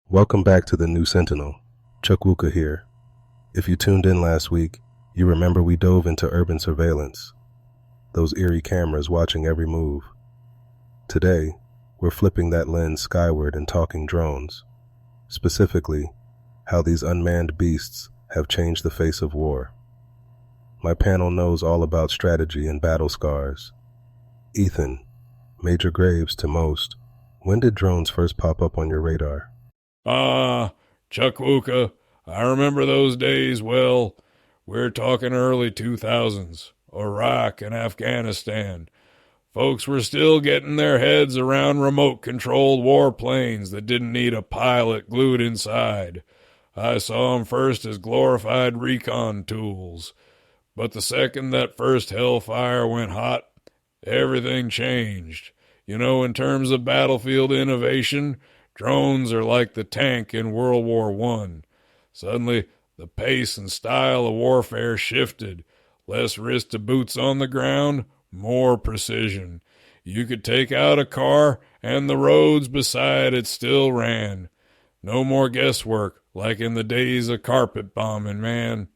Welcome back to the New Sentinel. Chuck Wuka here. If you tuned in last week, you remember we dove into urban surveillance, those eerie cameras watching every move. Today, we're flipping that lens skyward and talking drones, specifically how these unmanned beasts have changed the face of war. My panel knows all about strategy and battle scars. Ethan, Major Graves to most, when did drones first pop up on your radar? Chuck Wuka, I remember those days well. We're talking early 2000s, Iraq and Afghanistan. Folks were still getting their heads around remote-controlled warplanes that didn't need a pilot glued inside. I saw 'em first as glorified recon tools. But the second that first hellfire went hot, everything changed. In terms of battlefield innovation, drones are like the tank in World War I. Suddenly, the pace and style of warfare shifted. Less risk to boots on the ground, more precision. You could take out a car, and the roads beside it still ran. No more guesswork, like in the days of carpet bombing, man.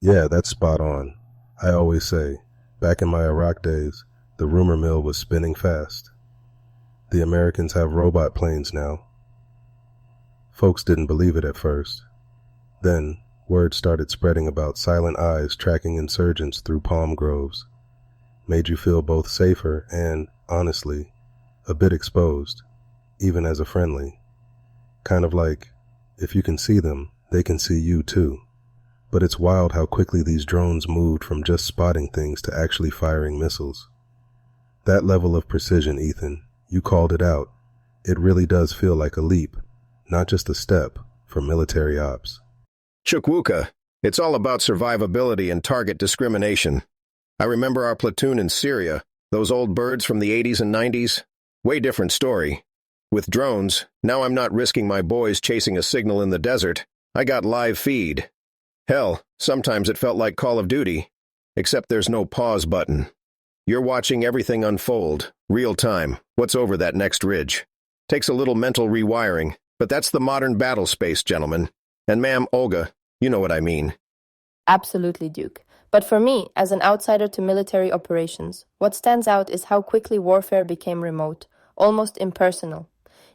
Yeah, that's spot on. I always say, back in my Iraq days, the rumor mill was spinning fast. The Americans have robot planes now. Folks didn't believe it at first. Then, word started spreading about silent eyes tracking insurgents through palm groves. Made you feel both safer and, honestly, a bit exposed, even as a friendly. Kind of like, if you can see them, they can see you too. But it's wild how quickly these drones moved from just spotting things to actually firing missiles. That level of precision, Ethan, you called it out. It really does feel like a leap, not just a step, for military ops. Chukwuka, it's all about survivability and target discrimination. I remember our platoon in Syria, those old birds from the 80s and 90s. Way different story. With drones, now I'm not risking my boys chasing a signal in the desert. I got live feed. Hell, sometimes it felt like Call of Duty, except there's no pause button. You're watching everything unfold, real time, what's over that next ridge. Takes a little mental rewiring, but that's the modern battle space, gentlemen. And ma'am, Olga, you know what I mean. Absolutely, Duke. But for me, as an outsider to military operations, what stands out is how quickly warfare became remote, almost impersonal.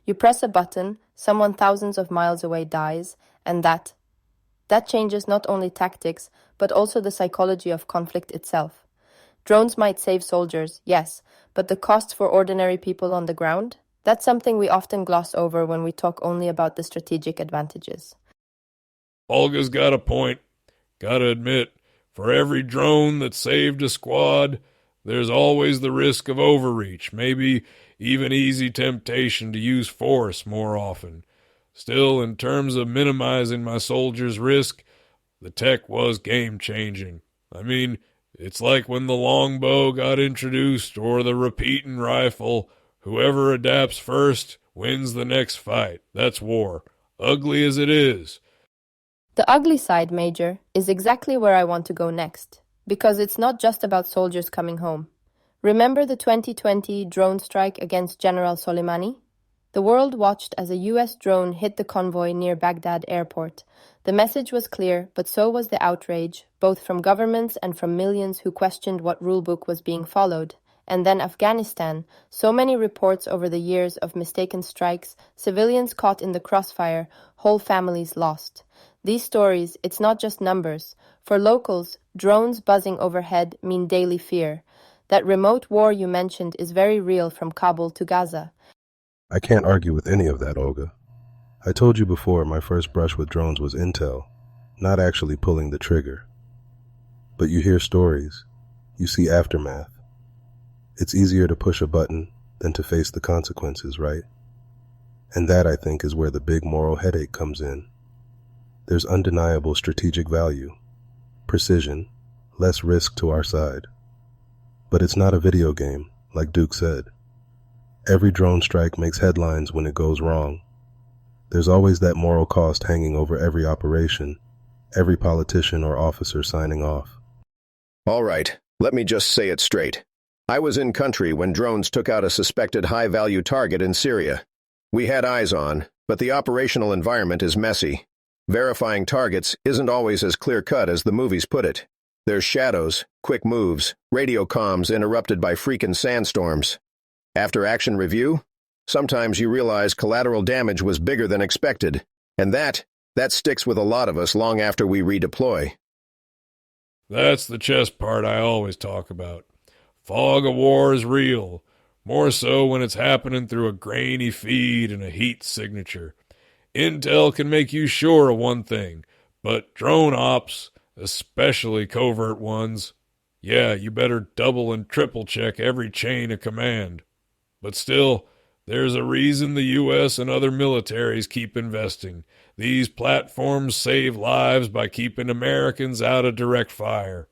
You press a button, someone thousands of miles away dies, and that changes not only tactics, but also the psychology of conflict itself. Drones might save soldiers, yes, but the cost for ordinary people on the ground? That's something we often gloss over when we talk only about the strategic advantages. Olga's got a point. Gotta admit, for every drone that saved a squad, there's always the risk of overreach, maybe even easy temptation to use force more often. Still, in terms of minimizing my soldiers' risk, the tech was game-changing. I mean, it's like when the longbow got introduced or the repeating rifle. Whoever adapts first wins the next fight. That's war, ugly as it is. The ugly side, Major, is exactly where I want to go next, because it's not just about soldiers coming home. Remember the 2020 drone strike against General Soleimani? The world watched as a US drone hit the convoy near Baghdad airport. The message was clear, but so was the outrage, both from governments and from millions who questioned what rulebook was being followed. And then Afghanistan, so many reports over the years of mistaken strikes, civilians caught in the crossfire, whole families lost. These stories, it's not just numbers. For locals, drones buzzing overhead mean daily fear. That remote war you mentioned is very real from Kabul to Gaza. I can't argue with any of that, Olga. I told you before my first brush with drones was intel, not actually pulling the trigger. But you hear stories, you see aftermath. It's easier to push a button than to face the consequences, right? And that, I think, is where the big moral headache comes in. There's undeniable strategic value, precision, less risk to our side. But it's not a video game, like Duke said. Every drone strike makes headlines when it goes wrong. There's always that moral cost hanging over every operation, every politician or officer signing off. All right, let me just say it straight. I was in country when drones took out a suspected high-value target in Syria. We had eyes on, but the operational environment is messy. Verifying targets isn't always as clear-cut as the movies put it. There's shadows, quick moves, radio comms interrupted by freaking sandstorms. After action review, sometimes you realize collateral damage was bigger than expected, and that sticks with a lot of us long after we redeploy. That's the chess part I always talk about. Fog of war is real, more so when it's happening through a grainy feed and a heat signature. Intel can make you sure of one thing, but drone ops, especially covert ones, yeah, you better double and triple check every chain of command. But still, there's a reason the U.S. and other militaries keep investing. These platforms save lives by keeping Americans out of direct fire.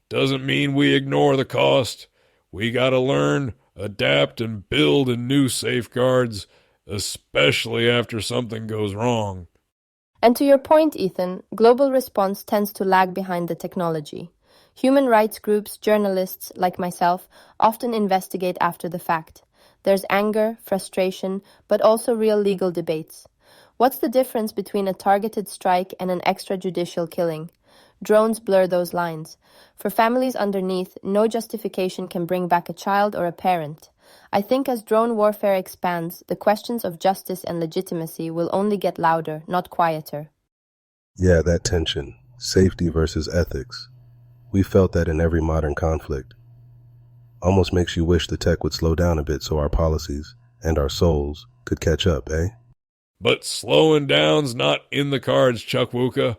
Doesn't mean we ignore the cost. We gotta learn, adapt, and build in new safeguards, especially after something goes wrong. And to your point, Ethan, global response tends to lag behind the technology. Human rights groups, journalists like myself, often investigate after the fact. There's anger, frustration, but also real legal debates. What's the difference between a targeted strike and an extrajudicial killing? Drones blur those lines. For families underneath, no justification can bring back a child or a parent. I think as drone warfare expands, the questions of justice and legitimacy will only get louder, not quieter. Yeah, that tension, safety versus ethics. We felt that in every modern conflict. Almost makes you wish the tech would slow down a bit so our policies and our souls could catch up, eh? But slowing down's not in the cards, Chukwuka.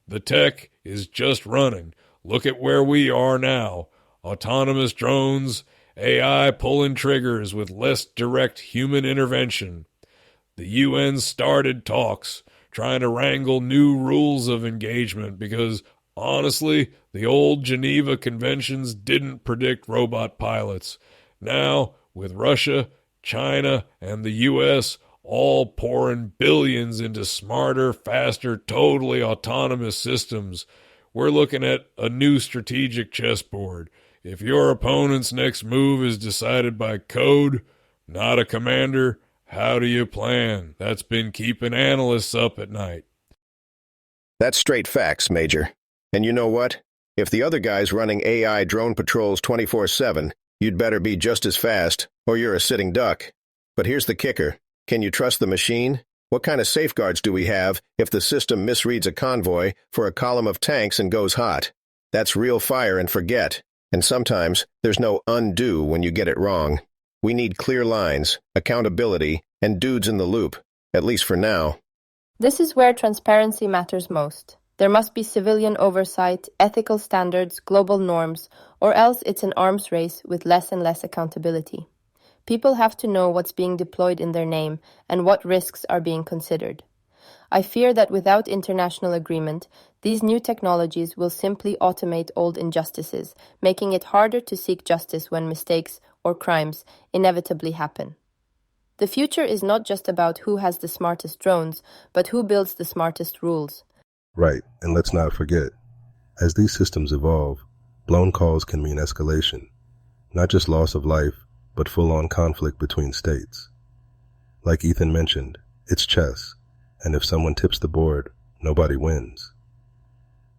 The tech is just running. Look at where we are now. Autonomous drones, AI pulling triggers with less direct human intervention. The UN started talks, trying to wrangle new rules of engagement because, honestly, the old Geneva Conventions didn't predict robot pilots. Now, with Russia, China, and the US all pouring billions into smarter, faster, totally autonomous systems, we're looking at a new strategic chessboard. If your opponent's next move is decided by code, not a commander, how do you plan? That's been keeping analysts up at night. That's straight facts, Major. And you know what? If the other guy's running AI drone patrols 24/7, you'd better be just as fast, or you're a sitting duck. But here's the kicker. Can you trust the machine? What kind of safeguards do we have if the system misreads a convoy for a column of tanks and goes hot? That's real fire and forget. And sometimes there's no undo when you get it wrong. We need clear lines, accountability, and dudes in the loop, at least for now. This is where transparency matters most. There must be civilian oversight, ethical standards, global norms, or else it's an arms race with less and less accountability. People have to know what's being deployed in their name and what risks are being considered. I fear that without international agreement, these new technologies will simply automate old injustices, making it harder to seek justice when mistakes or crimes inevitably happen. The future is not just about who has the smartest drones, but who builds the smartest rules. Right, and let's not forget, as these systems evolve, blown calls can mean escalation, not just loss of life, but full-on conflict between states. Like Ethan mentioned, it's chess, and if someone tips the board, nobody wins.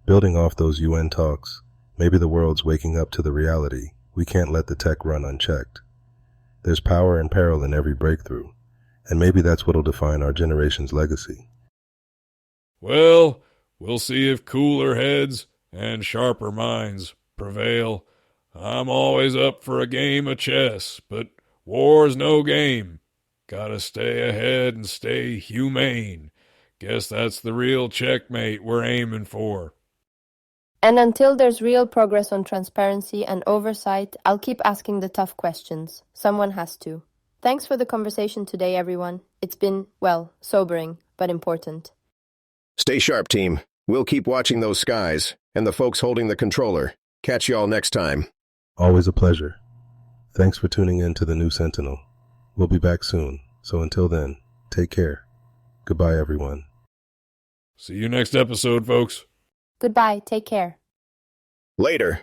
Building off those UN talks, maybe the world's waking up to the reality we can't let the tech run unchecked. There's power and peril in every breakthrough, and maybe that's what'll define our generation's legacy. Well, we'll see if cooler heads and sharper minds prevail. I'm always up for a game of chess, but war's no game. Gotta stay ahead and stay humane. Guess that's the real checkmate we're aiming for. And until there's real progress on transparency and oversight, I'll keep asking the tough questions. Someone has to. Thanks for the conversation today, everyone. It's been, well, sobering, but important. Stay sharp, team. We'll keep watching those skies, and the folks holding the controller. Catch y'all next time. Always a pleasure. Thanks for tuning in to the New Sentinel. We'll be back soon, so until then, take care. Goodbye, everyone. See you next episode, folks. Goodbye, take care. Later.